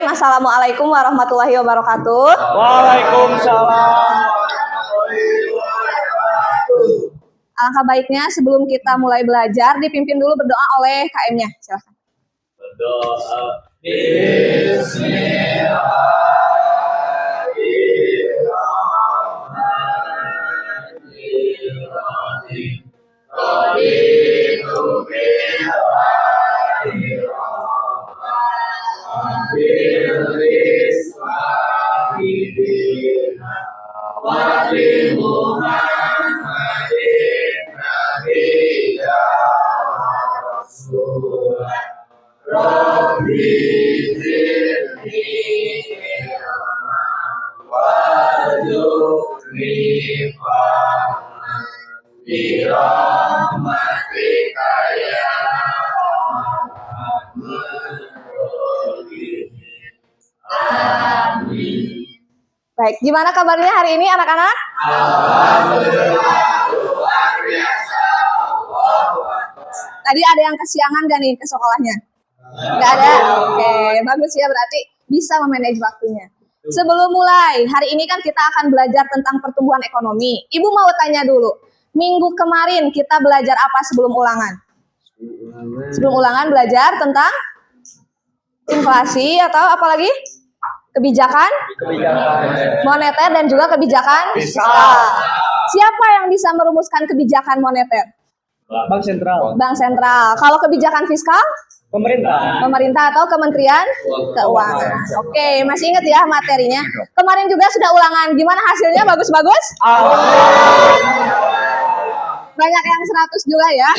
Assalamualaikum warahmatullahi wabarakatuh. Waalaikumsalam. Alangkah baiknya sebelum kita mulai belajar dipimpin dulu berdoa oleh KM-nya. Silakan. Berdoa. Baik, gimana kabarnya hari ini anak-anak? Tadi ada yang kesiangan gak nih ke sekolahnya? Gak ada? Oke, bagus ya, berarti bisa memanage waktunya. Sebelum mulai, hari ini kan kita akan belajar tentang pertumbuhan ekonomi. Ibu mau tanya dulu, minggu kemarin kita belajar apa sebelum ulangan? Sebelum ulangan belajar tentang inflasi atau apa lagi? Kebijakan moneter dan juga kebijakan fiskal. Siapa yang bisa merumuskan kebijakan moneter? Bank Sentral. Bank Sentral. Kalau kebijakan fiskal? Pemerintah. Pemerintah atau Kementerian Keuangan. Oke, masih ingat ya materinya? Kemarin juga sudah ulangan. Gimana hasilnya? Bagus-bagus? Banyak yang 100 juga ya.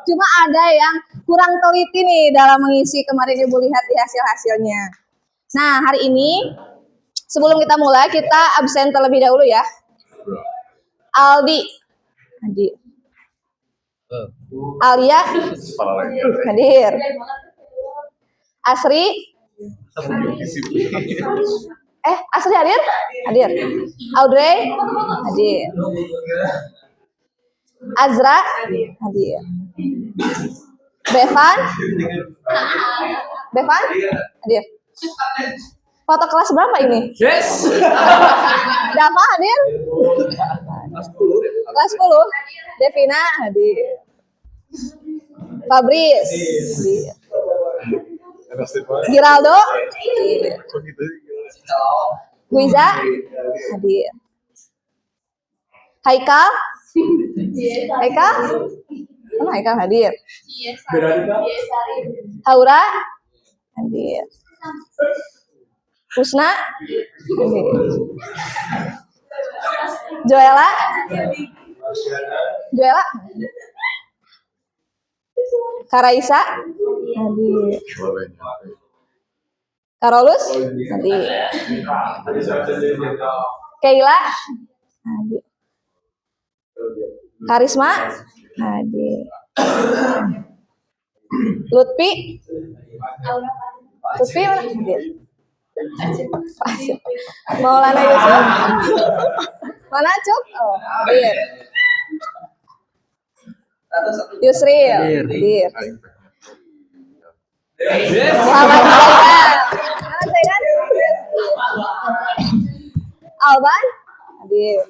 Cuma ada yang kurang teliti nih dalam mengisi. Kemarin Ibu lihat di hasil-hasilnya. Nah, hari ini sebelum kita mulai, kita absen terlebih dahulu ya. Aldi. Alia hadir. Asri. Asri hadir? Hadir. Audrey hadir. Azra hadir. Bevan hadir. Foto kelas berapa ini? Yes. Dava hadir? Kelas 10. Devina hadir. Fabris hadir. Giraldo hadir. Guiza hadir. Haikal? Mana Haikal hadir? Haura hadir. Husna hadir. Joella Karaisa hadir. Karolus hadir. Keila hadir. Karisma hadir. Lutfi hadir. Maulana Yusuf mana Cuk? Oh, hadir. Yusri hadir. Muhammad Zaidan. Alban hadir.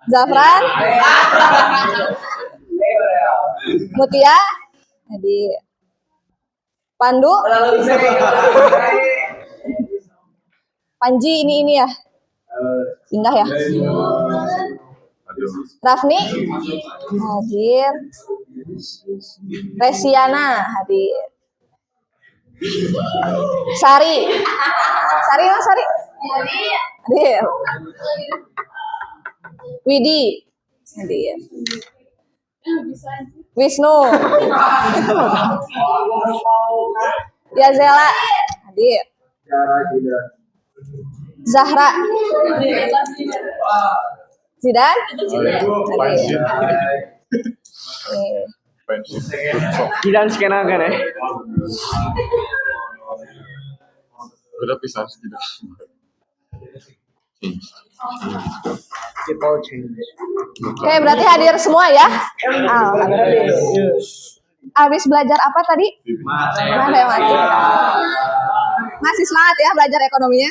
Zafran Mutia hadir. Pandu Panji ini ya indah ya. Rafni hadir. Resiana hadir. Sari hadir. Widi hadir. Wisnu Yazela hadir. Zahra Zidan hadir. Zidan skenakan ya. Udah pisah segitu. Oke, berarti hadir semua ya? Hadir. Habis belajar apa tadi? Matematika. Masih semangat ya belajar ekonominya?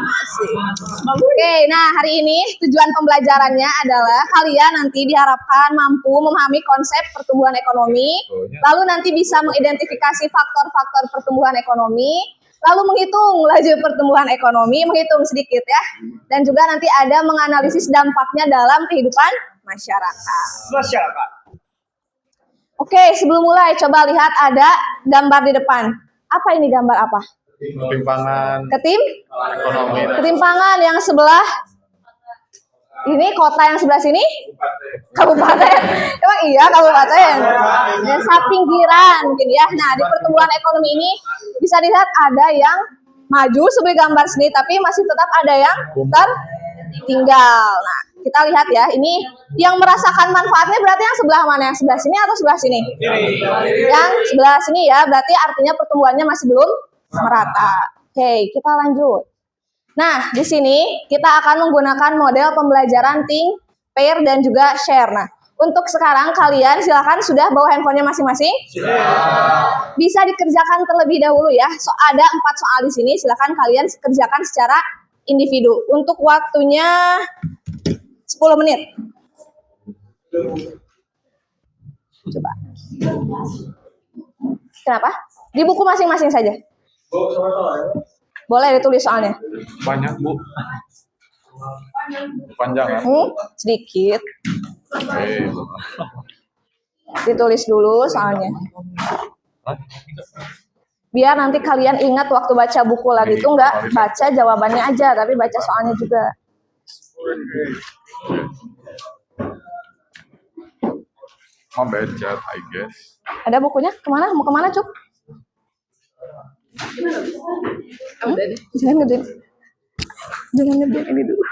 Masih. Oke, nah hari ini tujuan pembelajarannya adalah kalian nanti diharapkan mampu memahami konsep pertumbuhan ekonomi, lalu nanti bisa mengidentifikasi faktor-faktor pertumbuhan ekonomi, lalu menghitung laju pertumbuhan ekonomi, menghitung sedikit ya, dan juga nanti ada menganalisis dampaknya dalam kehidupan masyarakat. Oke, sebelum mulai coba lihat ada gambar di depan. Apa ini gambar apa? Ketimpangan ekonomi. Ketimpangan yang sebelah ini kota, yang sebelah sini kabupaten. Emang iya kabupaten. Desa pinggiran mungkin ya. Nah, di pertumbuhan ekonomi ini bisa dilihat ada yang maju seperti gambar sini, tapi masih tetap ada yang tertinggal. Nah, kita lihat ya, ini yang merasakan manfaatnya berarti yang sebelah mana? Yang sebelah sini atau sebelah sini? Yang sebelah sini ya, berarti artinya pertumbuhannya masih belum merata. Oke, kita lanjut. Nah, di sini kita akan menggunakan model pembelajaran think, pair, dan juga share. Nah, untuk sekarang kalian silakan sudah bawa handphonenya masing-masing. Bisa dikerjakan terlebih dahulu ya. Ada 4 soal di sini, silakan kalian kerjakan secara individu. Untuk waktunya 10 menit. Coba. Kenapa? Di buku masing-masing saja. Boleh ditulis soalnya. Banyak, Bu. Panjang ya? Sedikit. Oke. Ditulis dulu soalnya. Biar nanti kalian ingat waktu baca buku lagi itu nggak baca jawabannya aja, tapi baca soalnya juga. Mau baca, I guess. Ada bukunya? Kemana? Mau kemana, Cuk? Jangan ngedein. Jangan ngedein ini dulu.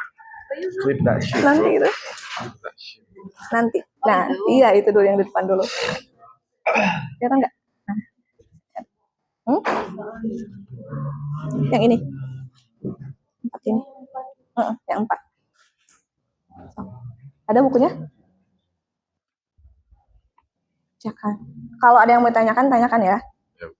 Flip that shit, Nanti bro. gitu. Flip that shit. Nanti. Nah, iya itu dulu yang di depan dulu. Kelihatan nggak? Nah. Yang ini. 4 ini. Yang 4. Ada bukunya? Jangan. Kalau ada yang mau tanyakan, tanyakan ya. Yep.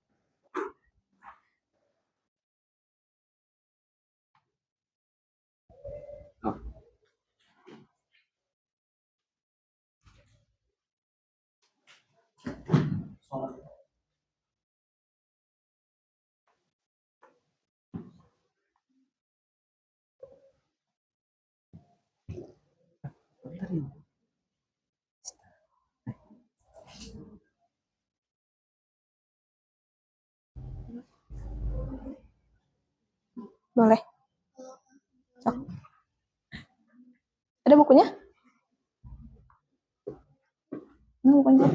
Boleh. Sok. Ada bukunya? Bukunya.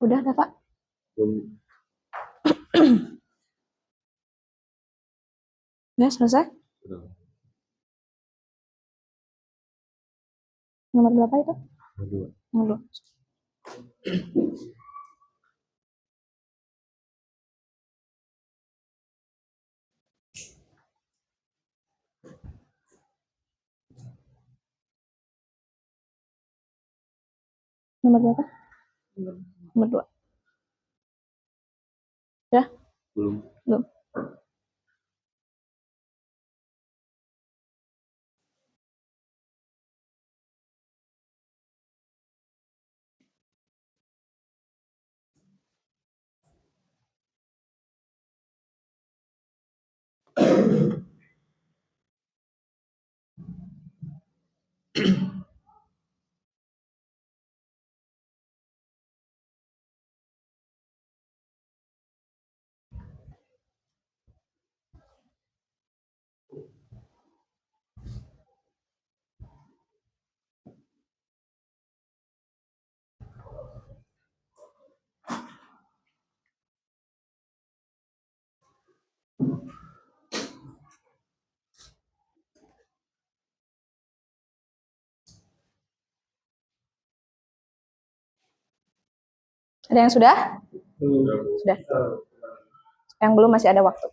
Udah, Dava? Belum. Udah selesai? Udah. Nomor berapa itu? Dua. Nomor 2. Nomor berapa? Nomor 2. Ya? Belum. Belum. Ada yang sudah? Sudah. Yang belum masih ada waktu.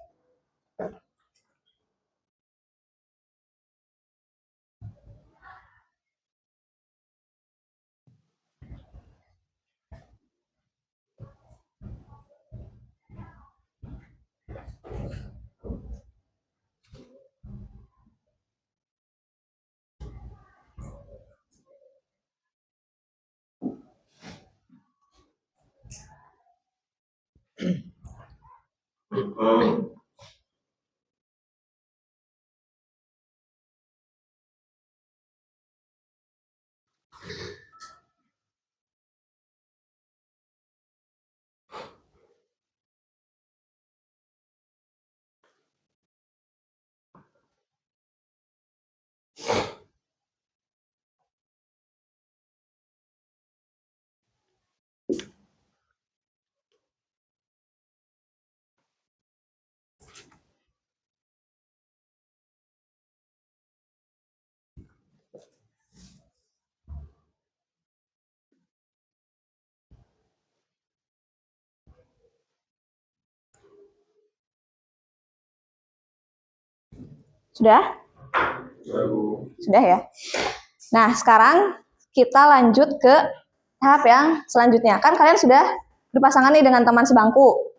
Sudah? Sudah ya. Nah, sekarang kita lanjut ke tahap yang selanjutnya. Kan kalian sudah berpasangan nih dengan teman sebangku.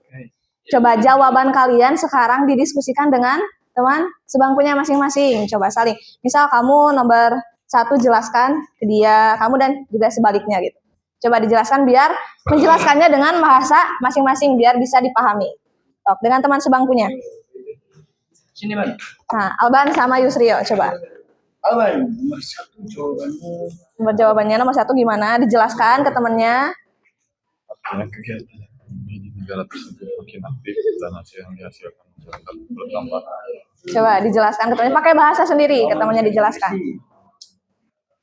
Coba jawaban kalian sekarang didiskusikan dengan teman sebangkunya masing-masing. Coba saling. Misal kamu nomor 1 jelaskan ke dia, kamu dan juga sebaliknya gitu. Coba dijelaskan biar menjelaskannya dengan bahasa masing-masing biar bisa dipahami. Tok, dengan teman sebangkunya. Sini, Bang. Nah, Alban sama Yusrio, coba. Alban, nomor 1 jawabanmu. Jawabannya nomor 1 gimana? Dijelaskan ke temannya. Artinya kegiatan di negara tersebut makin aktif dan hasil yang dihasilkan masyarakat bertambah. Coba dijelaskan ke temannya, pakai bahasa sendiri, ke temannya dijelaskan.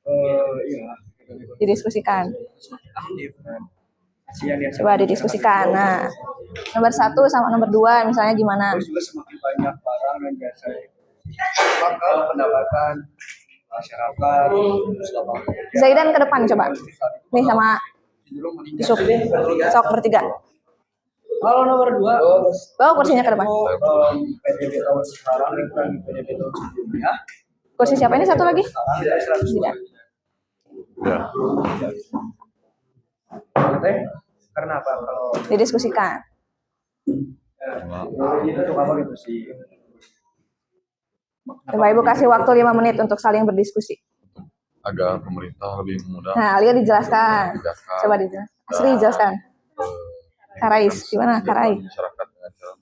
Iya. Didiskusikan. Aktif kan. Hasil yang dihasilkan Coba didiskusikan. Nah, nomor 1 sama nomor 2 misalnya gimana? terus juga semakin banyak barang dan jasa maka pendapatan masyarakat terus lapangan kerja Zaidan ke depan coba. Nih sama cenderung meningkat. Yusuf. Sok bertiga. Kalau nomor 2 Bawa kursinya ke depan. PDB tahun sekarang dikurangi PDB tahun sebelumnya. Kursi siapa ini satu lagi? Sekarang dari 100 Tidak. Ya, Teh, karena apa kalau Didiskusikan. untuk apa gitu sih? Coba Ibu kasih waktu 5 menit untuk saling berdiskusi. agar pemerintah lebih mudah Nah, Alia dijelaskan. memudahkan Coba dijelaskan. Asri dijelaskan. Karais, gimana Karais? masyarakat dengan cara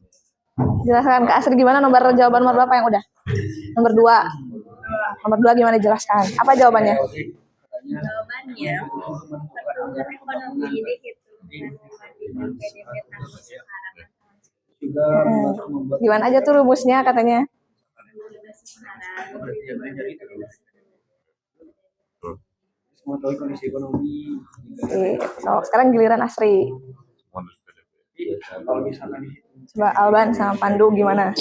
Jelaskan ke Asri gimana nomor jawaban nomor berapa yang udah? Nomor 2. Nomor 2 gimana jelaskan? Apa jawabannya? Jawabannya pertumbuhan ekonomi dihitung dengan PDB tahun sekarang. Juga membuat Gimana aja tuh rumusnya katanya? semua tahu kondisi ekonomi. So, sekarang giliran Asri. modus PDB. Kalau misalkan dihitung Coba Alban sama Pandu gimana?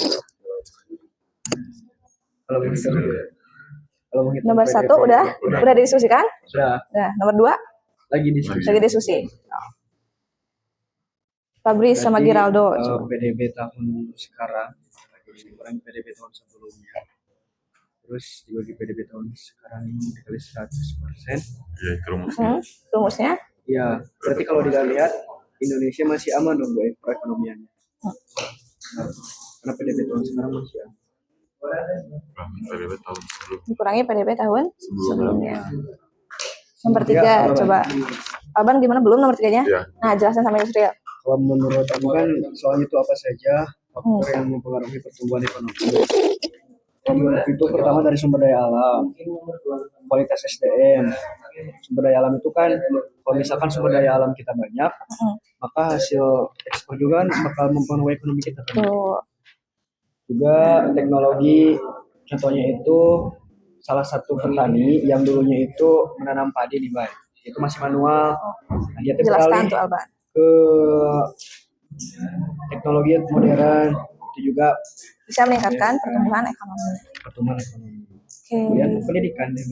kalau menghitung Nomor 1 udah didiskusikan? sudah Nah, nomor 2 lagi diskusi. lagi diskusi. Fabris sama Berarti, Giraldo. PDB tahun sekarang terus dikurangi PDB tahun sebelumnya. Terus dibagi PDB tahun sekarang ini dikali 100%. Ya, itu rumusnya. Rumusnya? Ya, berarti kalau dilihat Indonesia masih aman dong Bu perekonomiannya. Karena PDB tahun sekarang masih aman. PDB tahun sebelum. Dikurangi PDB tahun sebelumnya. Nomor 3, Ya, coba. Alban gimana? Belum nomor 3-nya? Ya. Nah, jelasin sama Yusril. Kalau menurut kamu kan soalnya itu apa saja faktor yang mempengaruhi pertumbuhan ekonomi? Itu pertama dari sumber daya alam, kualitas SDM. Sumber daya alam itu kan, kalau misalkan sumber daya alam kita banyak, maka hasil ekspor juga kan bakal mempengaruhi ekonomi kita. Tuh. Juga teknologi, contohnya itu salah satu petani yang dulunya itu menanam padi di Bay. Itu masih manual. Nah, dia Jelaskan beralih tuh Alban. ke teknologi modern, itu juga Bisa meningkatkan pertumbuhan ekonomi. pertumbuhan ekonomi. Oke. Kemudian pendidikan ya.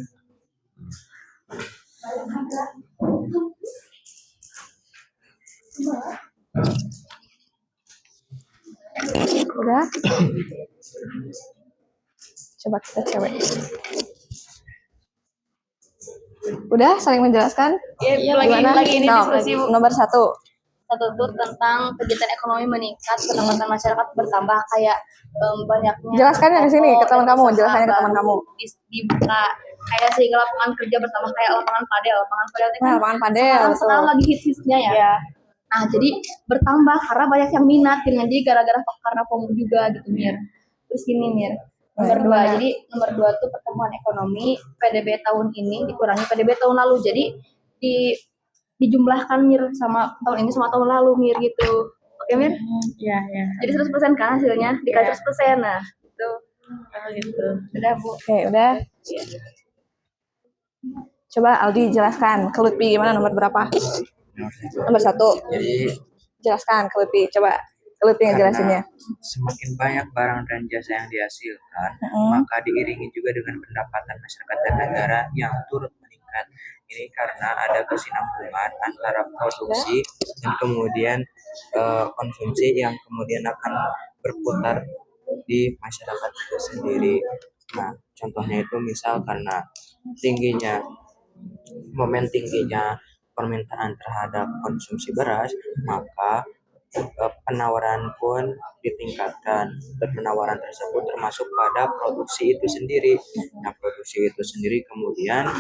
Udah. Coba kita cewek. Udah saling menjelaskan? Iya, Gimana? lagi ini No, diskusi, Bu. nomor 1. Satu tuh tentang kegiatan ekonomi meningkat, pendapatan masyarakat bertambah, kayak banyaknya. Jelaskan yang di sini ke teman kamu, usaha jelaskannya ke teman baru kamu. Dibuka, kayak sehingga lapangan kerja bertambah, kayak lapangan padel itu Nah, kan lapangan padel, sekarang betul. lagi hits-hitsnya ya. Iya. Nah, jadi bertambah karena banyak yang minat gitu. Jadi gara-gara karena FOMO juga gitu, Mir. Terus gini, Mir. Nomor dua, gimana? jadi nomor 2 tuh pertumbuhan ekonomi PDB tahun ini dikurangi PDB tahun lalu. Jadi dijumlahkan, Mir, sama tahun ini sama tahun lalu, Mir, gitu. Oke, Mir? Iya, iya. Jadi 100% kan hasilnya, dikali 100%. Nah, gitu. Gitu. Udah, Bu. Oke, udah. Coba Aldi jelaskan ke Lutfi gimana nomor berapa? Nomor 1. Jadi Jelaskan ke Lutfi. Coba ke Lutfi ngejelasinnya. semakin banyak barang dan jasa yang dihasilkan, Mm-mm. maka diiringi juga dengan pendapatan masyarakat dan negara yang turut meningkat. Ini karena ada kesinambungan antara produksi dan kemudian konsumsi yang kemudian akan berputar di masyarakat itu sendiri. Nah, contohnya itu misal karena tingginya permintaan terhadap konsumsi beras, maka penawaran pun ditingkatkan, dan penawaran tersebut termasuk pada produksi itu sendiri. Nah, produksi itu sendiri kemudian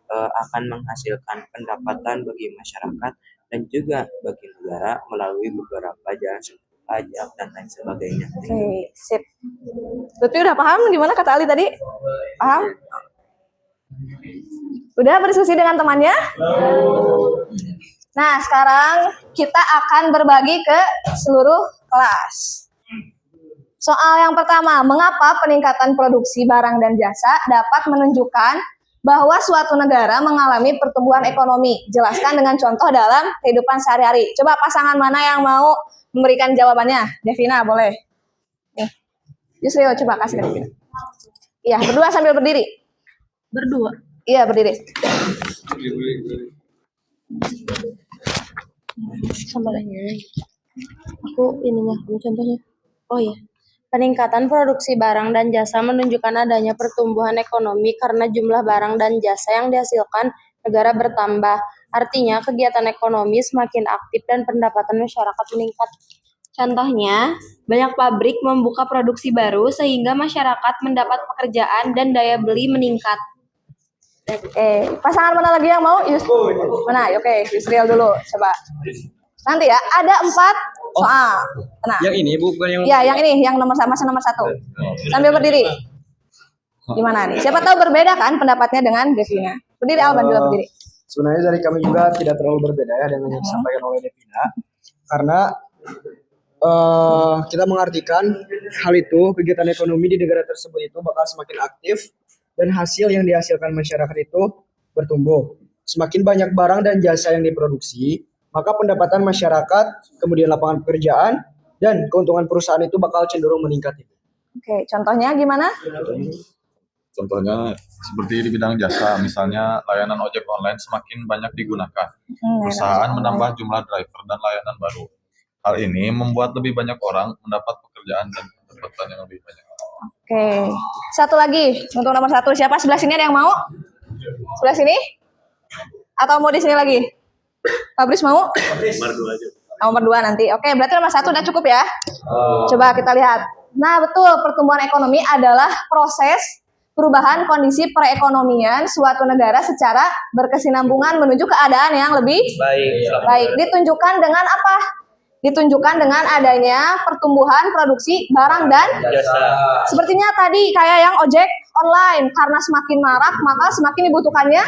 akan menghasilkan pendapatan bagi masyarakat dan juga bagi negara melalui beberapa jalan seperti pajak dan lain sebagainya. Oke, sip. Lutfi udah paham gimana kata Ali tadi? Paham? Udah berdiskusi dengan temannya? Nah, sekarang kita akan berbagi ke seluruh kelas. Soal yang pertama, mengapa peningkatan produksi barang dan jasa dapat menunjukkan bahwa suatu negara mengalami pertumbuhan ekonomi? Jelaskan dengan contoh dalam kehidupan sehari-hari. Coba pasangan mana yang mau memberikan jawabannya? Devina, boleh. Nih, Yusril, coba kasih ke Devina. Iya, berdua sambil berdiri. Berdua. Iya, berdiri. Sama aku ininya, contohnya. Oh iya. Peningkatan produksi barang dan jasa menunjukkan adanya pertumbuhan ekonomi karena jumlah barang dan jasa yang dihasilkan negara bertambah. Artinya kegiatan ekonomi semakin aktif dan pendapatan masyarakat meningkat. Contohnya, banyak pabrik membuka produksi baru sehingga masyarakat mendapat pekerjaan dan daya beli meningkat. Pasangan mana lagi yang mau? Mana? Oke, Yusril dulu, coba. Nanti ya, ada 4 soal. Nah, Yang ini bukan yang ya, yang ini, yang nomor 1. Sambil berdiri. Gimana nih? Siapa tahu berbeda kan pendapatnya dengan Devina. Berdiri, Alban juga berdiri. sebenarnya dari kami juga tidak terlalu berbeda ya dengan yang disampaikan oleh Devina, karena kita mengartikan hal itu, kegiatan ekonomi di negara tersebut itu bakal semakin aktif dan hasil yang dihasilkan masyarakat itu bertumbuh. Semakin banyak barang dan jasa yang diproduksi, maka pendapatan masyarakat, kemudian lapangan pekerjaan, dan keuntungan perusahaan itu bakal cenderung meningkat. Oke, contohnya gimana? Contohnya seperti di bidang jasa, misalnya layanan ojek online semakin banyak digunakan. Perusahaan menambah jumlah driver dan layanan baru. Hal ini membuat lebih banyak orang mendapat pekerjaan dan pendapatan yang lebih banyak. Oke, satu lagi untuk nomor 1. Siapa sebelah sini ada yang mau? Sebelah sini? Atau mau di sini lagi? Fabris mau? Nomor 2 nanti. Oke, berarti nomor 1 udah cukup ya? Coba kita lihat. Nah, betul, pertumbuhan ekonomi adalah proses perubahan kondisi perekonomian suatu negara secara berkesinambungan menuju keadaan yang lebih baik. Ditunjukkan dengan apa? ditunjukkan dengan adanya pertumbuhan produksi barang dan sepertinya tadi kayak yang ojek online, karena semakin marak maka semakin dibutuhkannya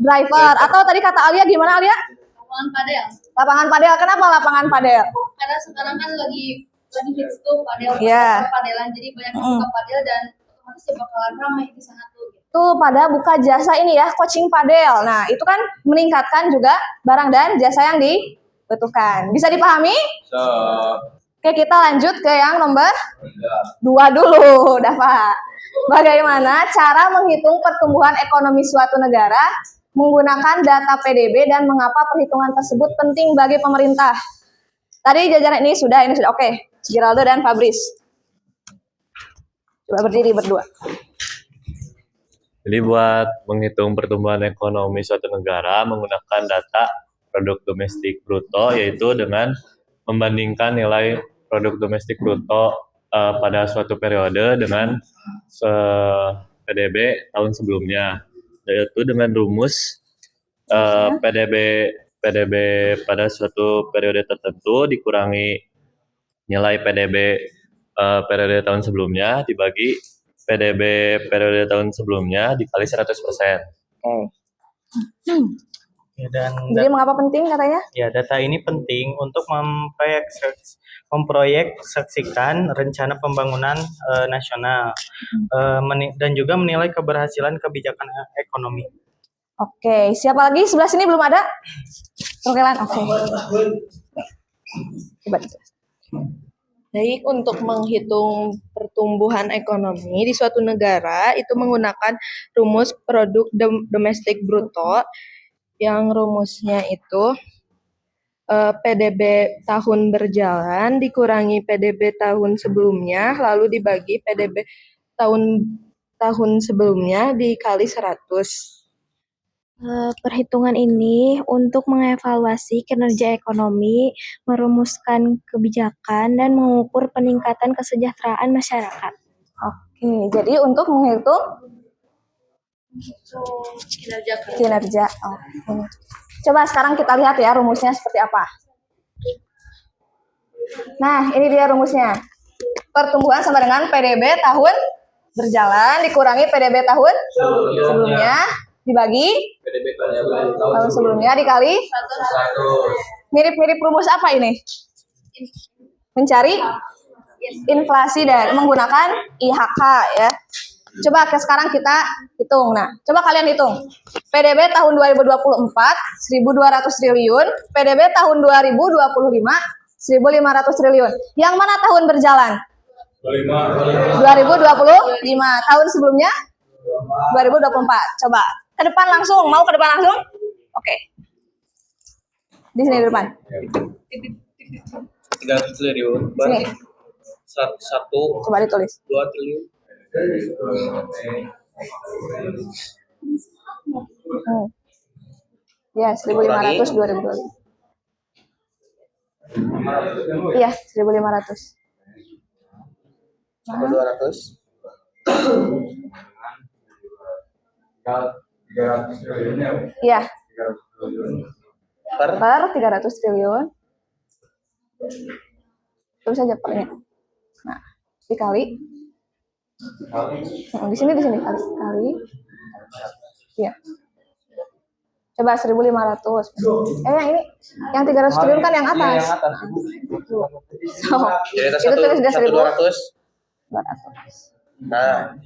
driver. Atau tadi kata Alia gimana Alia? Lapangan padel. Lapangan padel. Kenapa lapangan padel? Karena sekarang kan lagi hits tuh padel, Iya. padelan, jadi banyak yang suka padel dan otomatis ya bakalan ramai di sana tuh. Tuh pada buka jasa ini ya, coaching padel. Nah, itu kan meningkatkan juga barang dan jasa yang dibutuhkan. Bisa dipahami? Oke, kita lanjut ke yang nomor 2 dulu, Dava. Bagaimana cara menghitung pertumbuhan ekonomi suatu negara menggunakan data PDB dan mengapa perhitungan tersebut penting bagi pemerintah? Tadi jajaran ini sudah. Oke, Giraldo dan Fabrice. Coba berdiri berdua. Jadi buat menghitung pertumbuhan ekonomi suatu negara menggunakan data produk domestik bruto, yaitu dengan membandingkan nilai produk domestik bruto pada suatu periode dengan PDB tahun sebelumnya, yaitu dengan rumus PDB pada suatu periode tertentu dikurangi nilai PDB periode tahun sebelumnya dibagi PDB periode tahun sebelumnya dikali 100%. Oke. Ya, dan Jadi mengapa penting katanya? ya, data ini penting untuk memproyeksikan rencana pembangunan nasional dan juga menilai keberhasilan kebijakan ekonomi. Oke, siapa lagi? Sebelah sini belum ada? Perwakilan, oke. Coba dijelaskan. Baik, untuk menghitung pertumbuhan ekonomi di suatu negara itu menggunakan rumus produk domestik bruto, yang rumusnya itu PDB tahun berjalan dikurangi PDB tahun sebelumnya lalu dibagi PDB tahun sebelumnya dikali 100. Perhitungan ini untuk mengevaluasi kinerja ekonomi, merumuskan kebijakan, dan mengukur peningkatan kesejahteraan masyarakat. Oke, jadi untuk menghitung kinerja. Oke. Coba sekarang kita lihat ya rumusnya seperti apa. Nah, ini dia rumusnya. Pertumbuhan sama dengan PDB tahun berjalan dikurangi PDB tahun sebelumnya dibagi tahun sebelumnya dikali 100. Mirip-mirip rumus apa ini? Mencari inflasi dan menggunakan IHK ya. Coba sekarang kita hitung. Nah, coba kalian hitung. PDB tahun 2024 1.200 triliun, PDB tahun 2025 1.500 triliun. Yang mana tahun berjalan? 2025. Tahun sebelumnya 2024. Coba ke depan langsung. Mau ke depan langsung? Oke. Di sini di depan. 300 triliun Sini. satu Coba ditulis. 2 triliun. Ya, 1.500 2025. Iya, 1.500. 200. Iya. Per 300 triliun. Terus aja pernya. Nah, dikali. Di sini kali. Iya. Coba 1.500. Yang ini, yang 300 triliun kan yang atas. So, itu tulis sudah 1.200. Nah,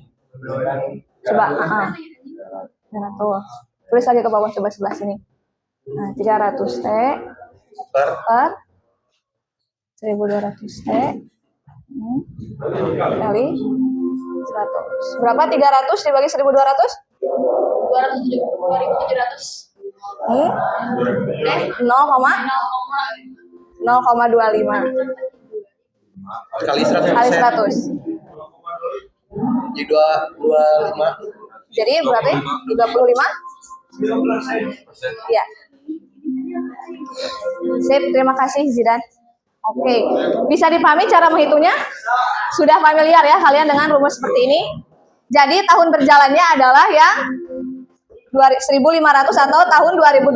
Coba, Nah, tuh. Tulis lagi ke bawah, coba sebelah sini. Nah, 300 T per 1.200 T kali 100. Berapa 300 dibagi 1.200? 2.700. 0,25 kali 100%. kali 100. Jadi 25. Jadi berarti 25? Ya. Sip, terima kasih Zidan. Oke, bisa dipahami cara menghitungnya? Sudah familiar ya kalian dengan rumus seperti ini? Jadi tahun berjalannya adalah yang 1.500 atau tahun 2020?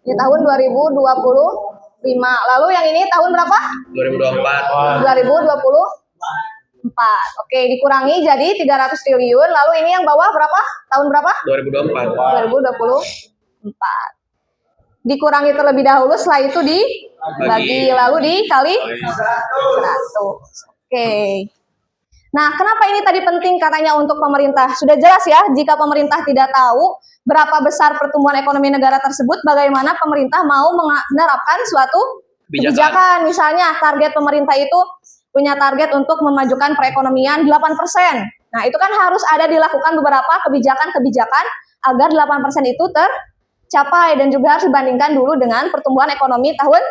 Di tahun 2025. Lalu yang ini tahun berapa? 2024. 2024. Oke, dikurangi jadi 300 triliun. Lalu ini yang bawah berapa? Tahun berapa? 2024. 2024. Dikurangi terlebih dahulu, setelah itu dibagi, lalu dikali 100. Oke. Nah, kenapa ini tadi penting katanya untuk pemerintah? Sudah jelas ya, jika pemerintah tidak tahu berapa besar pertumbuhan ekonomi negara tersebut, bagaimana pemerintah mau menerapkan suatu kebijakan. Misalnya, target pemerintah itu punya target untuk memajukan perekonomian 8%. Nah, itu kan harus ada dilakukan beberapa kebijakan-kebijakan agar 8% itu tercapai dan juga harus dibandingkan dulu dengan pertumbuhan ekonomi tahun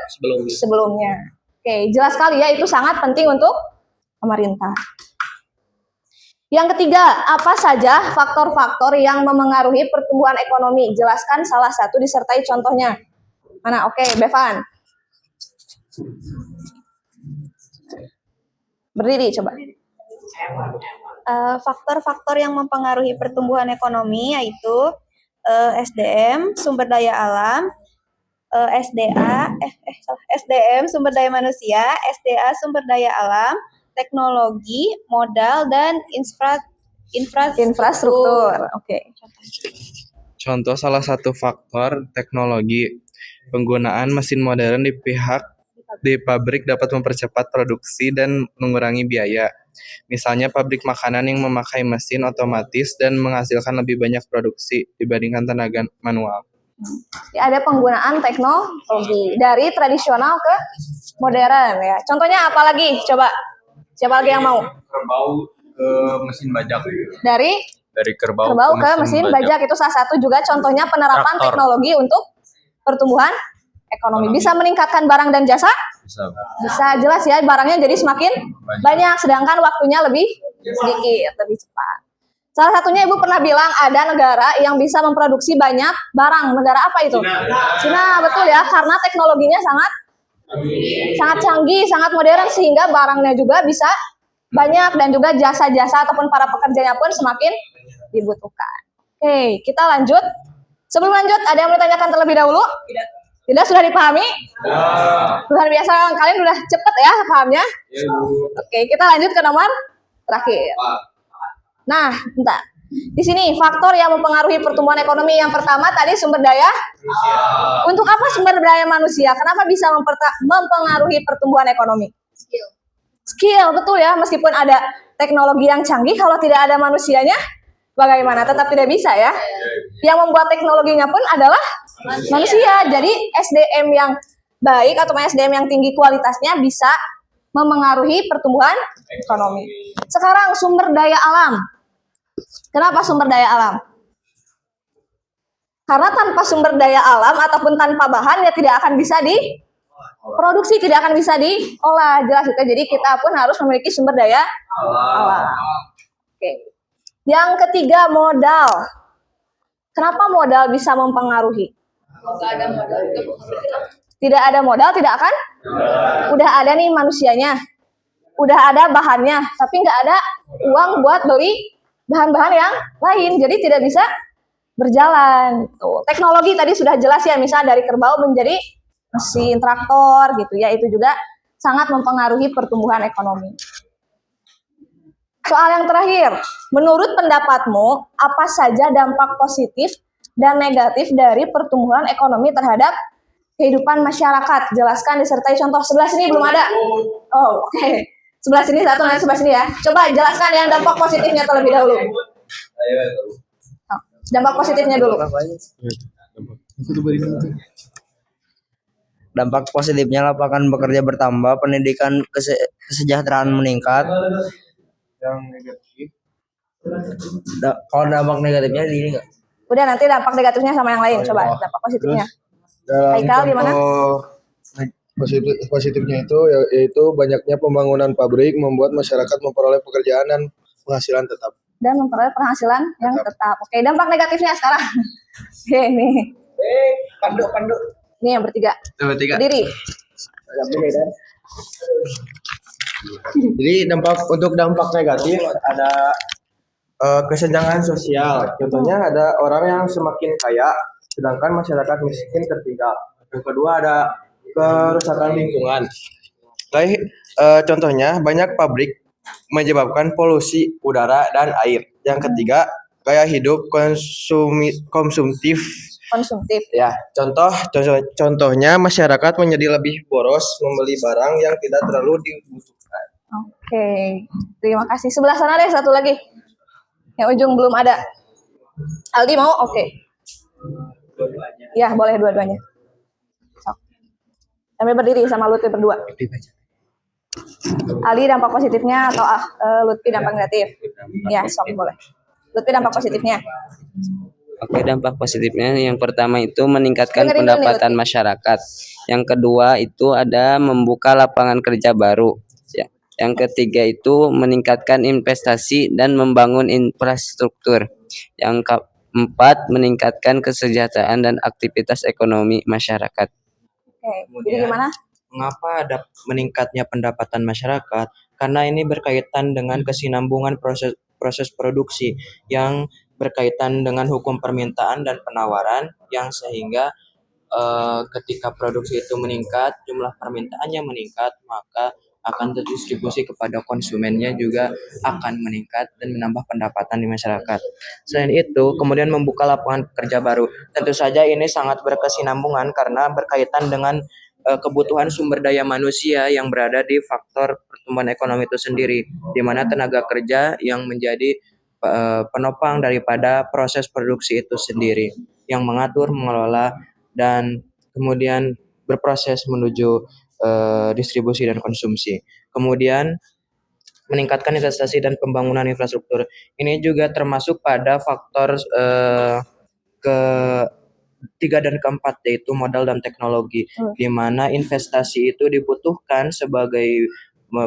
sebelumnya. Oke, jelas sekali ya, itu sangat penting untuk pemerintah. Yang ketiga, apa saja faktor-faktor yang memengaruhi pertumbuhan ekonomi? Jelaskan salah satu disertai contohnya. Mana? Oke, Bevan. Berdiri coba. Faktor-faktor yang mempengaruhi pertumbuhan ekonomi yaitu SDM, sumber daya alam, SDM, sumber daya manusia, SDA, sumber daya alam, teknologi, modal, dan Infrastruktur. Oke. Contoh salah satu faktor teknologi, penggunaan mesin modern di pabrik dapat mempercepat produksi dan mengurangi biaya. Misalnya pabrik makanan yang memakai mesin otomatis dan menghasilkan lebih banyak produksi dibandingkan tenaga manual. Ya, ada penggunaan teknologi dari tradisional ke modern ya. Contohnya apa lagi? Coba. Siapa lagi yang mau? Kerbau ke mesin bajak. Dari Kerbau ke mesin bajak itu salah satu juga contohnya penerapan Traktor. teknologi untuk pertumbuhan ekonomi. Bisa meningkatkan barang dan jasa? Bisa, jelas ya, barangnya jadi semakin banyak sedangkan waktunya lebih sedikit, lebih cepat. Salah satunya Ibu pernah bilang ada negara yang bisa memproduksi banyak barang. Negara apa itu? Cina, betul ya, karena teknologinya sangat canggih, sangat modern sehingga barangnya juga bisa banyak dan juga jasa-jasa ataupun para pekerjanya pun semakin dibutuhkan. Oke, kita lanjut. Sebelum lanjut, ada yang mau ditanyakan terlebih dahulu? Tidak, sudah dipahami? Luar biasa, kalian udah cepet ya pahamnya? Oke, kita lanjut ke nomor terakhir. Nah, bentar. Di sini faktor yang mempengaruhi pertumbuhan ekonomi yang pertama tadi sumber daya. Untuk apa sumber daya manusia? Kenapa bisa mempengaruhi pertumbuhan ekonomi? Skill, betul ya. Meskipun ada teknologi yang canggih, kalau tidak ada manusianya, bagaimana? Tetap tidak bisa ya. Yang membuat teknologinya pun adalah manusia. Jadi SDM yang baik atau SDM yang tinggi kualitasnya bisa memengaruhi pertumbuhan ekonomi. Sekarang sumber daya alam. Kenapa sumber daya alam? Karena tanpa sumber daya alam ataupun tanpa bahan ya tidak akan bisa diproduksi, tidak akan bisa diolah. Jelas itu. Jadi kita pun harus memiliki sumber daya alam. Oke. Yang ketiga modal. Kenapa modal bisa mempengaruhi? Tidak ada modal tidak akan? Udah ada nih manusianya, udah ada bahannya, tapi nggak ada uang buat beli bahan-bahan yang lain, jadi tidak bisa berjalan. Tuh. Teknologi tadi sudah jelas ya, misal dari kerbau menjadi mesin traktor gitu ya, itu juga sangat mempengaruhi pertumbuhan ekonomi. Soal yang terakhir, menurut pendapatmu apa saja dampak positif dan negatif dari pertumbuhan ekonomi terhadap kehidupan masyarakat? Jelaskan disertai contoh. Sebelah sini belum ada. Oh, oke. Sebelah sini satu, nanti sebelah sini ya. Coba jelaskan yang dampak positifnya terlebih dahulu. Dampak positifnya dulu. Dampak positifnya lapangan bekerja bertambah, pendidikan kesejahteraan meningkat. Yang negatif. Kalau dampak negatifnya di ini nggak? Udah, nanti dampak negatifnya sama yang lain. Coba dampak positifnya. Haikal gimana? Positifnya itu yaitu banyaknya pembangunan pabrik membuat masyarakat memperoleh pekerjaan dan penghasilan tetap. Dan memperoleh penghasilan yang tetap. Oke, dampak negatifnya sekarang. Oke, nih. Pandu. Ini yang bertiga. Berdiri. Jadi untuk dampak negatif ada kesenjangan sosial. Contohnya ada orang yang semakin kaya sedangkan masyarakat miskin tertinggal. Yang kedua ada kerusakan lingkungan. Baik, contohnya banyak pabrik menyebabkan polusi udara dan air. Yang ketiga, gaya hidup konsumtif. Ya, contohnya masyarakat menjadi lebih boros membeli barang yang tidak terlalu dibutuhkan. Oke, terima kasih. Sebelah sana deh satu lagi. Yang ujung belum ada. Aldi mau? Oke. Ya, boleh dua-duanya. Sok. Sambil berdiri sama Lutfi berdua. Aldi dampak positifnya atau Lutfi dampak negatif? Ya, sok boleh. Lutfi dampak positifnya. Oke, dampak positifnya yang pertama itu meningkatkan Dengerin pendapatan dulu, masyarakat. Yang kedua itu ada membuka lapangan kerja baru. Ya. Yang ketiga itu meningkatkan investasi dan membangun infrastruktur. Yang keempat meningkatkan kesejahteraan dan aktivitas ekonomi masyarakat. Oke, jadi gimana? Mengapa ada meningkatnya pendapatan masyarakat? Karena ini berkaitan dengan kesinambungan proses produksi yang berkaitan dengan hukum permintaan dan penawaran yang sehingga ketika produksi itu meningkat, jumlah permintaannya meningkat, maka akan terdistribusi kepada konsumennya juga akan meningkat dan menambah pendapatan di masyarakat. Selain itu, kemudian membuka lapangan kerja baru. Tentu saja ini sangat berkesinambungan karena berkaitan dengan kebutuhan sumber daya manusia yang berada di faktor pertumbuhan ekonomi itu sendiri, di mana tenaga kerja yang menjadi penopang daripada proses produksi itu sendiri, yang mengatur, mengelola, dan kemudian berproses menuju distribusi dan konsumsi. Kemudian meningkatkan investasi dan pembangunan infrastruktur. Ini juga termasuk pada faktor ketiga dan keempat, yaitu modal dan teknologi, di mana investasi itu dibutuhkan sebagai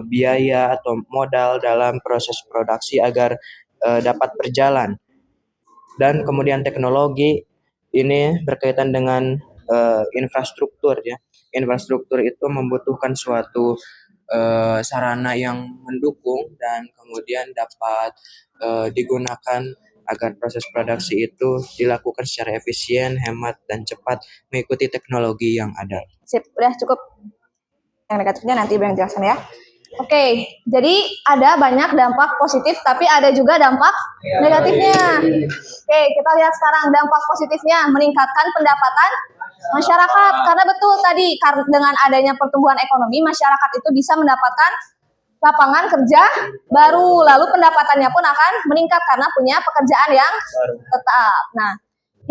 biaya atau modal dalam proses produksi agar dapat berjalan. Dan kemudian teknologi ini berkaitan dengan infrastruktur ya. Infrastruktur itu membutuhkan suatu sarana yang mendukung dan kemudian dapat digunakan agar proses produksi itu dilakukan secara efisien, hemat, dan cepat mengikuti teknologi yang ada. Sip, udah cukup. Yang negatifnya nanti Bang jelaskan ya. Oke, jadi ada banyak dampak positif, tapi ada juga dampak negatifnya. Oke, kita lihat sekarang dampak positifnya, meningkatkan pendapatan masyarakat. Karena betul tadi, dengan adanya pertumbuhan ekonomi, masyarakat itu bisa mendapatkan lapangan kerja baru, lalu pendapatannya pun akan meningkat karena punya pekerjaan yang tetap. Nah,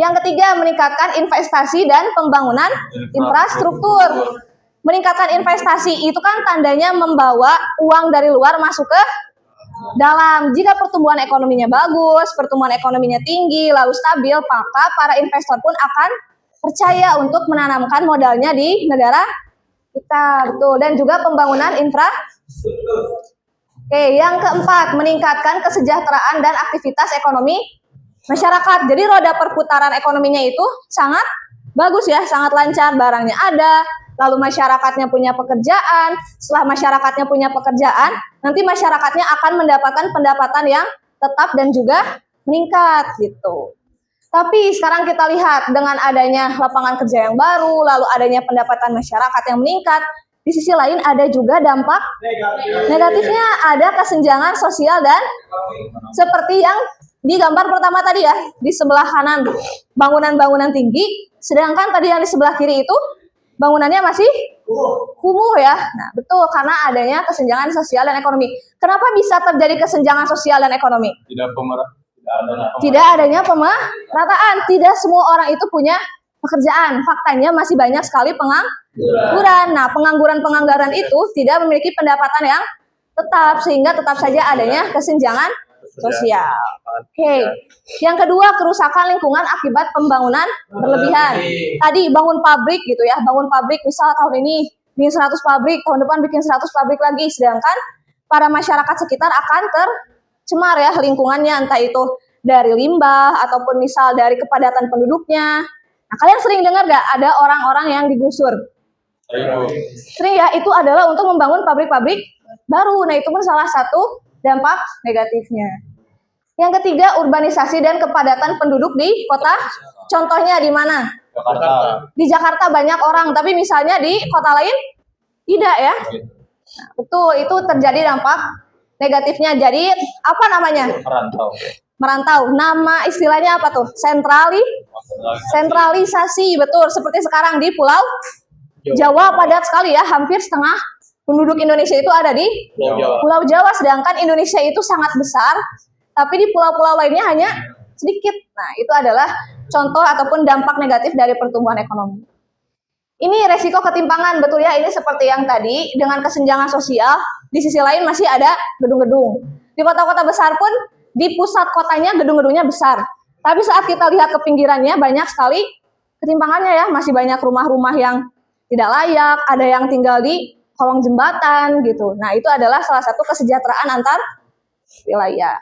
yang ketiga, meningkatkan investasi dan pembangunan infrastruktur. Meningkatkan investasi itu kan tandanya membawa uang dari luar masuk ke dalam. Jika pertumbuhan ekonominya bagus, pertumbuhan ekonominya tinggi, lalu stabil, maka para investor pun akan percaya untuk menanamkan modalnya di negara kita, betul. Dan juga pembangunan infrastruktur. Oke, yang keempat, meningkatkan kesejahteraan dan aktivitas ekonomi masyarakat. Jadi roda perputaran ekonominya itu sangat bagus ya, sangat lancar, barangnya ada, lalu masyarakatnya punya pekerjaan. Setelah masyarakatnya punya pekerjaan, nanti masyarakatnya akan mendapatkan pendapatan yang tetap dan juga meningkat gitu. Tapi sekarang kita lihat dengan adanya lapangan kerja yang baru, lalu adanya pendapatan masyarakat yang meningkat, di sisi lain ada juga dampak negatifnya, ada kesenjangan sosial dan seperti yang di gambar pertama tadi ya, di sebelah kanan bangunan-bangunan tinggi, sedangkan tadi yang di sebelah kiri itu bangunannya masih kumuh ya. Nah, betul, karena adanya kesenjangan sosial dan ekonomi. Kenapa bisa terjadi kesenjangan sosial dan ekonomi? Tidak adanya pemerataan. Tidak semua orang itu punya pekerjaan. Faktanya masih banyak sekali pengangguran. Nah, pengangguran itu tidak memiliki pendapatan yang tetap, sehingga tetap saja adanya kesenjangan sosial. Oke. Yang kedua, kerusakan lingkungan akibat pembangunan berlebihan. Tadi bangun pabrik gitu ya, bangun pabrik misal tahun ini bikin 100 pabrik, tahun depan bikin 100 pabrik lagi, sedangkan para masyarakat sekitar akan tercemar ya lingkungannya, entah itu dari limbah ataupun misal dari kepadatan penduduknya. Nah, kalian sering dengar gak ada orang-orang yang digusur? Sering ya, itu adalah untuk membangun pabrik-pabrik baru. Nah, itu pun salah satu dampak negatifnya. Yang ketiga, urbanisasi dan kepadatan penduduk di kota. Contohnya di mana? Jakarta. Di Jakarta banyak orang, tapi misalnya di kota lain tidak ya. Nah, betul, itu terjadi dampak negatifnya. Jadi apa namanya? Merantau. Merantau. Nama istilahnya apa tuh? Sentralisasi, betul. Seperti sekarang di Pulau Jawa padat sekali ya, hampir setengah penduduk Indonesia itu ada di Pulau Jawa, sedangkan Indonesia itu sangat besar, tapi di pulau-pulau lainnya hanya sedikit. Nah, itu adalah contoh ataupun dampak negatif dari pertumbuhan ekonomi. Ini resiko ketimpangan, betul ya, ini seperti yang tadi, dengan kesenjangan sosial, di sisi lain masih ada gedung-gedung. Di kota-kota besar pun, di pusat kotanya gedung-gedungnya besar. Tapi saat kita lihat ke pinggirannya, banyak sekali ketimpangannya ya, masih banyak rumah-rumah yang tidak layak, ada yang tinggal di kolong jembatan gitu. Nah, itu adalah salah satu kesejahteraan antar wilayah.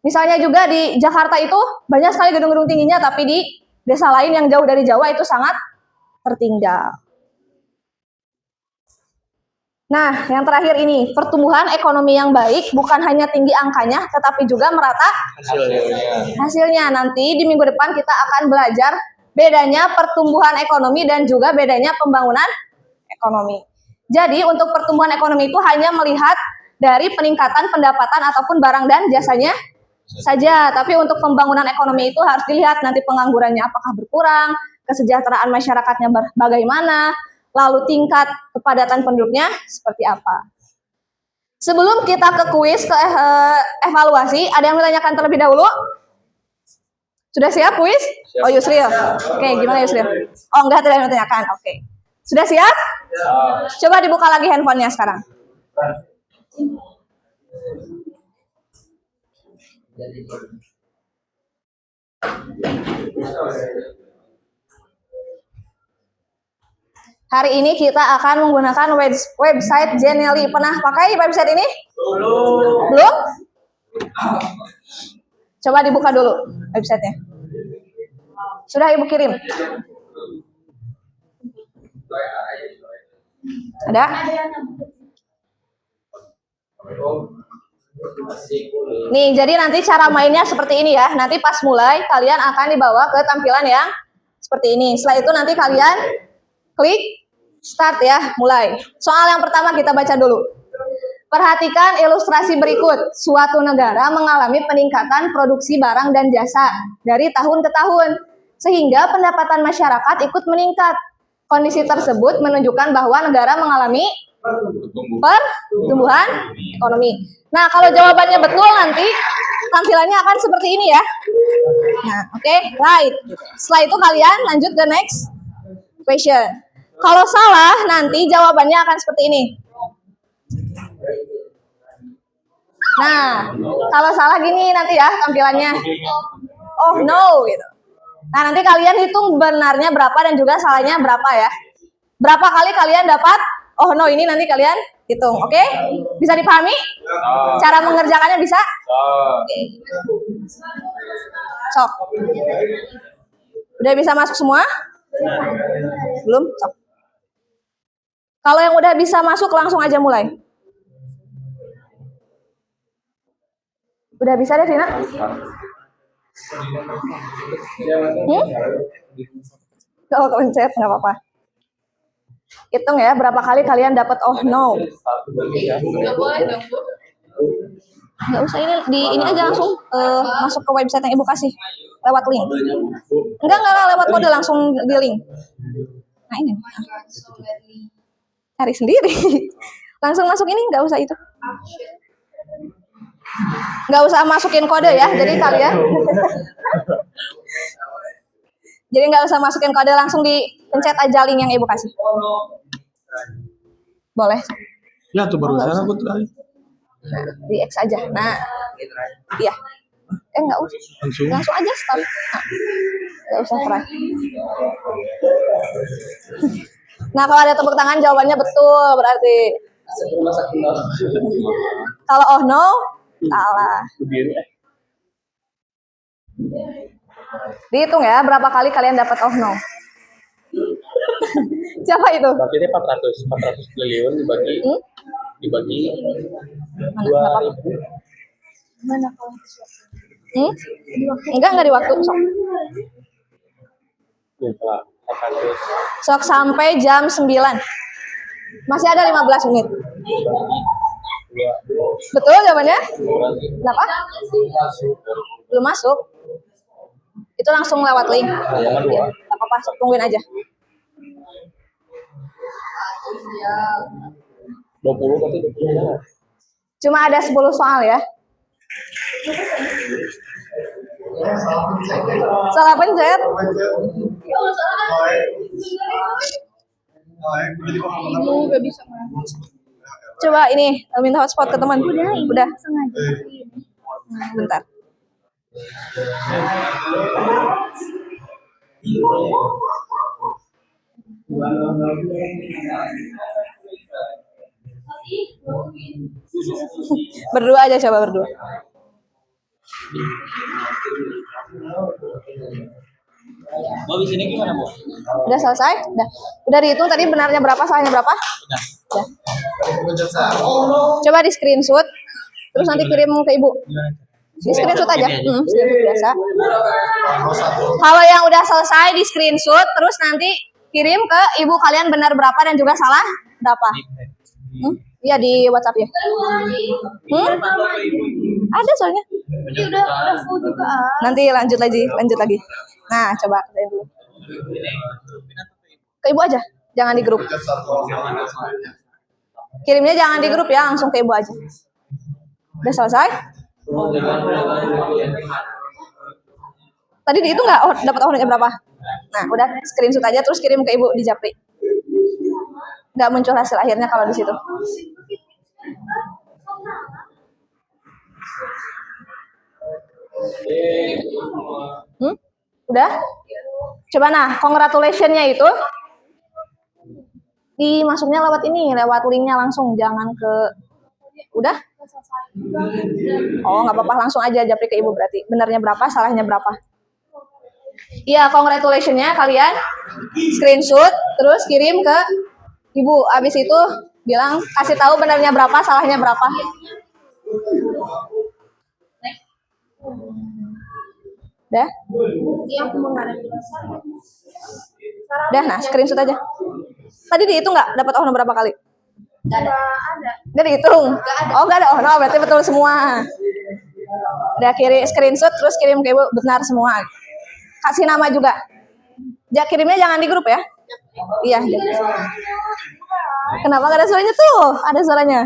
Misalnya juga di Jakarta itu banyak sekali gedung-gedung tingginya, tapi di desa lain yang jauh dari Jawa itu sangat tertinggal. Nah, yang terakhir ini, pertumbuhan ekonomi yang baik bukan hanya tinggi angkanya, tetapi juga merata hasilnya. Nanti di minggu depan kita akan belajar bedanya pertumbuhan ekonomi dan juga bedanya pembangunan ekonomi. Jadi untuk pertumbuhan ekonomi itu hanya melihat dari peningkatan pendapatan ataupun barang dan jasanya saja. Tapi untuk pembangunan ekonomi itu harus dilihat nanti penganggurannya apakah berkurang, kesejahteraan masyarakatnya bagaimana, lalu tingkat kepadatan penduduknya seperti apa. Sebelum kita ke kuis, ke evaluasi, ada yang menanyakan terlebih dahulu? Sudah siap kuis? Oh, Yusril. Oke, gimana Yusril? Oh, enggak, tidak menanyakan. Oke. Sudah siap? Coba dibuka lagi handphonenya sekarang. Hari ini kita akan menggunakan website Genially. Pernah pakai website ini? Belum? Coba dibuka dulu websitenya. Sudah Ibu kirim? Ada? Nih, jadi nanti cara mainnya seperti ini ya. Nanti pas mulai, kalian akan dibawa ke tampilan yang seperti ini. Setelah itu nanti kalian klik start ya, mulai. Soal yang pertama kita baca dulu. Perhatikan ilustrasi berikut. Suatu negara mengalami peningkatan produksi barang dan jasa dari tahun ke tahun, sehingga pendapatan masyarakat ikut meningkat. Kondisi tersebut menunjukkan bahwa negara mengalami pertumbuhan ekonomi. Nah, kalau jawabannya betul nanti tampilannya akan seperti ini ya. Nah, oke, right. Setelah itu kalian lanjut ke next question. Kalau salah nanti jawabannya akan seperti ini. Nah, kalau salah gini nanti ya tampilannya. Oh no gitu. Nah, nanti kalian hitung benarnya berapa dan juga salahnya berapa ya. Berapa kali kalian dapat oh no ini nanti kalian hitung, oke? Bisa dipahami? Cara mengerjakannya bisa? Oke. Sok. Udah bisa masuk semua? Belum? Sok. Kalau yang udah bisa masuk langsung aja mulai. Udah bisa deh, Vina? Kalau kepencet nggak apa-apa. Hitung ya berapa kali kalian dapat oh no. Nggak usah ini aja langsung masuk ke website yang Ibu kasih lewat link. Enggak lewat kode langsung di link. Nah ini. Cari sendiri. Langsung masuk ini nggak usah itu. Nggak usah masukin kode ya. Jadi kalian jadi nggak usah masukin kode, langsung dipencet aja link yang Ibu kasih. Boleh? Ya tuh barusan aku try. Nah, di X aja. Nah, iya. Nggak usah. Langsung aja start. Nah, nggak usah try. Nah, kalau ada tepuk tangan jawabannya betul berarti. Kalau oh no, salah. Dihitung ya, berapa kali kalian dapat oh no. Siapa itu? Berarti ini 400 triliun dibagi 2.000. Mana kalau enggak di waktu sok. 400 Sok sampai jam 9. Masih ada 15 menit. Betul jawabannya? Kenapa? Belum masuk. Itu langsung lewat link. Ya, gak apa-apa, tungguin aja. 20 berarti 20. Cuma ada 10 soal ya. Salah pencet. Coba ini minta hotspot ke teman. Udah. Bentar. Berdua aja, coba berdua. Mau di sini gimana, Bu? Udah selesai? Udah dihitung tadi benarnya berapa, salahnya berapa? Udah. Coba di screenshot, terus nanti kirim ke ibu. Di screenshot aja, screenshot biasa. Kalau yang udah selesai di screenshot, terus nanti kirim ke ibu kalian benar berapa dan juga salah berapa. Iya di WhatsApp ya. Ada soalnya. Udah full juga. Nanti lanjut lagi. Nah, coba kerjain dulu. Ke ibu aja, jangan di grup. Kirimnya jangan di grup ya, langsung ke ibu aja. Udah selesai? Tadi dihitung nggak? Oh, dapat ordernya berapa? Nah, udah screenshot aja terus kirim ke ibu di Japri. Nggak muncul hasil akhirnya kalau di situ. Udah? Coba nah, congratulation-nya itu dimasuknya lewat ini, lewat linknya langsung, jangan ke. Udah? Oh, nggak apa-apa, langsung aja Japri ke ibu berarti. Benarnya berapa, salahnya berapa? Iya, congratulation-nya kalian screenshot, terus kirim ke ibu. Abis itu bilang, kasih tahu benarnya berapa, salahnya berapa. Udah? Iya, aku mau ngarep. Udah, nah screenshot aja. Tadi dihitung nggak dapat ohno berapa kali? Nggak ada. Nggak dihitung? Oh, nggak ada ohno, berarti betul semua. Udah kirim screenshot, terus kirim ke ibu benar semua. Kasih nama juga. Kirimnya jangan di grup ya. Iya. Kenapa nggak ada suaranya tuh? Ada suaranya.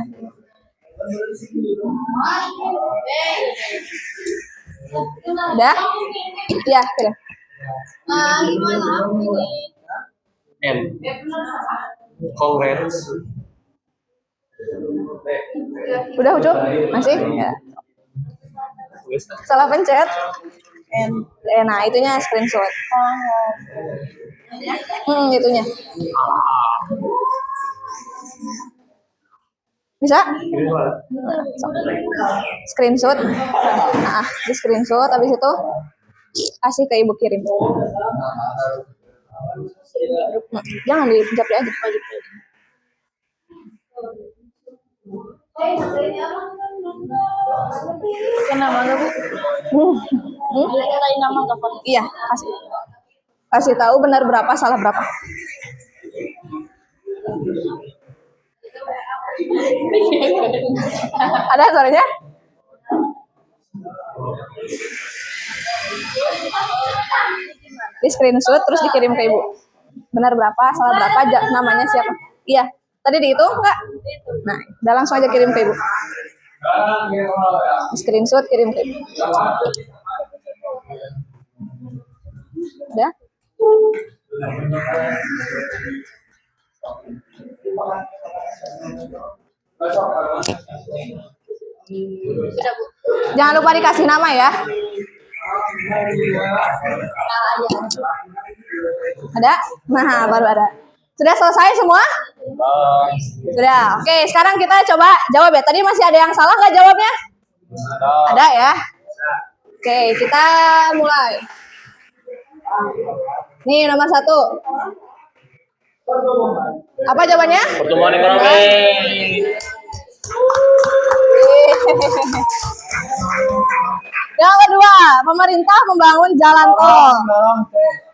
Udah? Iya, kirim. N. Congrats. Udah, Ucu? Masih? Ya. Salah pencet. Nah, itunya screenshot. Itunya. Bisa? Screenshot. Nah, di screenshot, habis itu kasih ke ibu kirim. Jangan di Japri aja. Kenapa nggak, Bu? Ceritain nama nggak, Pak? Iya, kasih tahu benar berapa, salah berapa. Ada suaranya? Di screenshot terus dikirim ke ibu. Benar berapa, salah berapa, namanya siapa? Iya. Tadi dihitung enggak? Nah, udah langsung aja kirim ke ibu. Di screenshot kirim ke ibu. Udah? Jangan lupa dikasih nama ya. Ada? Nah, baru ada. Sudah selesai semua? Sudah. Oke, sekarang kita coba jawab ya. Tadi masih ada yang salah nggak jawabnya? Ada ya? Oke, kita mulai. Nih, nomor 1. Apa jawabannya? Pertumbuhan ekonomi. Yang kedua, pemerintah membangun jalan tol.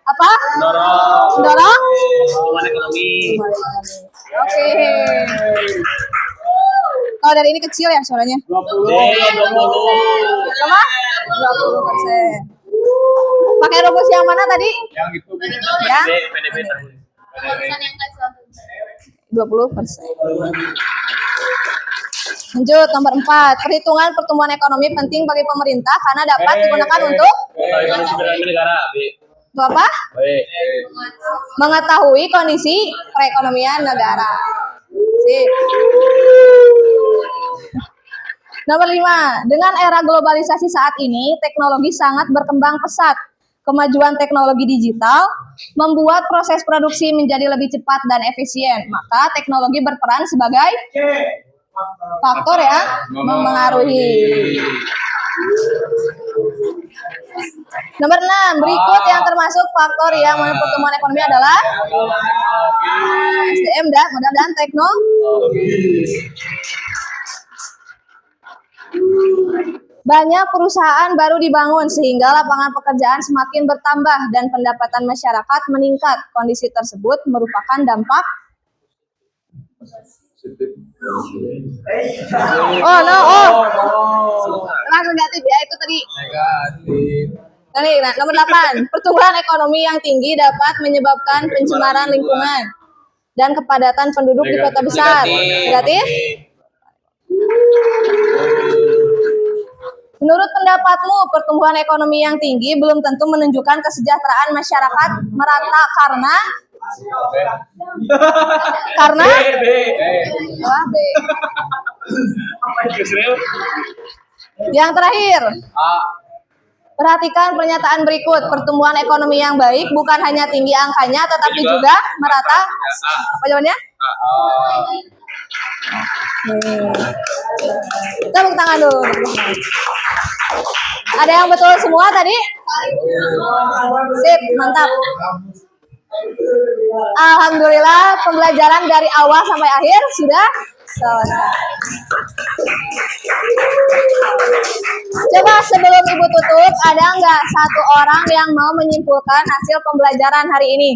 Apa? Dorong. Dorong? Pertumbuhan ekonomi. Oke. Kalau dari ini kecil ya suaranya? 20. Berapa? 20%. Pakai rumus yang mana tadi? Yang itu. Ya. PDB tahun. 20%. Lanjut, nomor 4. Perhitungan pertumbuhan ekonomi penting bagi pemerintah karena dapat digunakan untuk negara. untuk apa? Mengetahui kondisi perekonomian negara. Sip. Nomor 5. Dengan era globalisasi saat ini, teknologi sangat berkembang pesat. Kemajuan teknologi digital membuat proses produksi menjadi lebih cepat dan efisien. Maka teknologi berperan sebagai faktor yang mempengaruhi. Nomor 6. Berikut yang termasuk faktor yang mendukung pertumbuhan ekonomi adalah SDM dan modal dan teknologi. Banyak perusahaan baru dibangun sehingga lapangan pekerjaan semakin bertambah dan pendapatan masyarakat meningkat. Kondisi tersebut merupakan dampak negatif ya itu tadi. Nah, nomor 8. Pertumbuhan ekonomi yang tinggi dapat menyebabkan pencemaran lingkungan dan kepadatan penduduk di kota besar. Negatif? Menurut pendapatmu, pertumbuhan ekonomi yang tinggi belum tentu menunjukkan kesejahteraan masyarakat merata karena Wah, B. Yang terakhir, perhatikan pernyataan berikut. Pertumbuhan ekonomi yang baik bukan hanya tinggi angkanya, tetapi juga merata. Apa jawabannya? Tepuk tangan dulu. Ada yang betul semua tadi? Sip, mantap. Alhamdulillah pembelajaran dari awal sampai akhir sudah selesai. Coba sebelum Ibu tutup, ada nggak satu orang yang mau menyimpulkan hasil pembelajaran hari ini?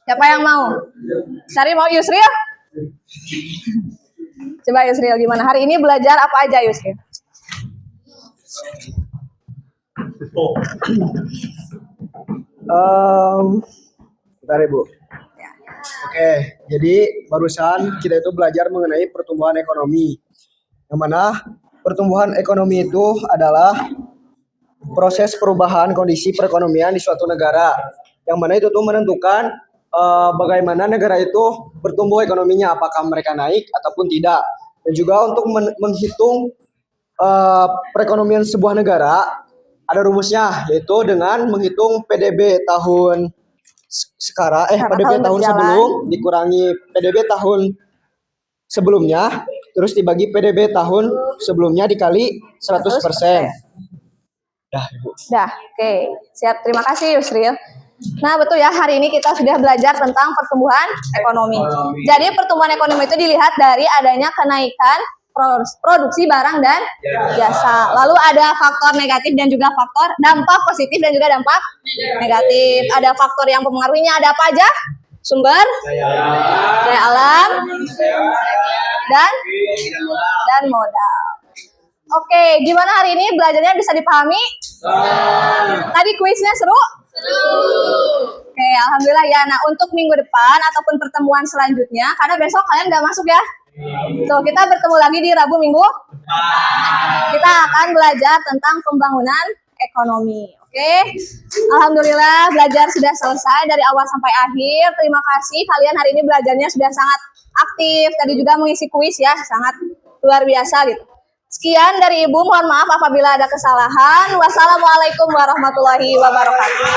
Siapa yang mau? Sari mau Yusril? Coba Yusril gimana? Hari ini belajar apa aja Yusril? Bentar Ibu. Oke, jadi barusan kita itu belajar mengenai pertumbuhan ekonomi. Yang mana pertumbuhan ekonomi itu adalah proses perubahan kondisi perekonomian di suatu negara. Yang mana itu tuh menentukan bagaimana negara itu bertumbuh ekonominya, apakah mereka naik ataupun tidak. Dan juga untuk menghitung perekonomian sebuah negara, ada rumusnya, yaitu dengan menghitung PDB tahun PDB tahun sebelum dikurangi PDB tahun sebelumnya, terus dibagi PDB tahun sebelumnya dikali 100%. Dah, Ibu. Dah, oke. Siap, terima kasih Yusril. Nah, betul ya, hari ini kita sudah belajar tentang pertumbuhan ekonomi. Jadi, pertumbuhan ekonomi itu dilihat dari adanya kenaikan produksi barang dan jasa. Lalu ada faktor negatif dan juga faktor dampak positif dan juga dampak negatif. Ada faktor yang mempengaruhinya, ada apa aja? Sumber daya alam dan modal. Oke, gimana hari ini belajarnya bisa dipahami? Tadi kuisnya seru? Oke, alhamdulillah ya. Nah, untuk minggu depan ataupun pertemuan selanjutnya, karena besok kalian nggak masuk ya. Tuh, kita bertemu lagi di Rabu minggu. Kita akan belajar tentang pembangunan ekonomi. Oke. Alhamdulillah belajar sudah selesai dari awal sampai akhir. Terima kasih kalian hari ini belajarnya sudah sangat aktif. Tadi juga mengisi kuis ya, sangat luar biasa gitu. Sekian dari Ibu, mohon maaf apabila ada kesalahan. Wassalamualaikum warahmatullahi wabarakatuh.